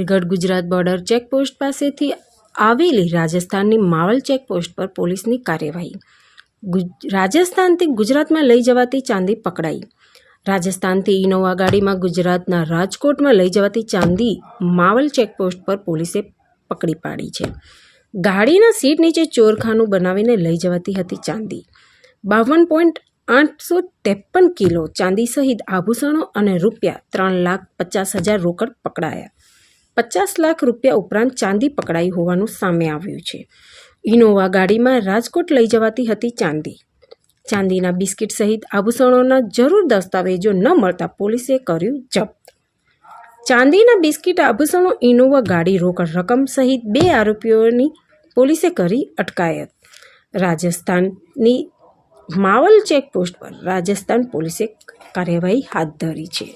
પાનગઢ Gujarat border checkpost પાસેથી આવેલી રાજસ્થાનની માવલ ચેકપોસ્ટ પર પોલીસની કાર્યવાહી। રાજસ્થાનથી ગુજરાતમાં લઈ જવાતી ચાંદી પકડાઈ। રાજસ્થાનથી ઇનોવા ગાડીમાં ગુજરાતના રાજકોટમાં લઈ જવાતી ચાંદી માવલ ચેકપોસ્ટ પર પોલીસે પકડી પાડી છે। ગાડીના સીટ નીચે ચોરખાનું બનાવીને લઈ જવાતી હતી ચાંદી। 52.853 કિલો ચાંદી સહિત આભૂષણો અને રૂપિયા 3,50,000 રોકડ પકડાયા। 50 લાખ રૂપિયા ઉપરાંત ચાંદી પકડાઈ હોવાનું સામે આવ્યું છે। ઇનોવા ગાડીમાં રાજકોટ લઈ જવાતી હતી ચાંદી। ચાંદીના બિસ્કિટ સહિત આભૂષણોના જરૂર દસ્તાવેજો ન મળતા પોલીસે કર્યું જપ્ત। ચાંદીના બિસ્કિટ આભૂષણો ઇનોવા ગાડી રોકડ રકમ સહિત 2 આરોપીઓની પોલીસે કરી અટકાયત। રાજસ્થાનની માવલ ચેકપોસ્ટ પર રાજસ્થાન પોલીસે કાર્યવાહી હાથ ધરી છે।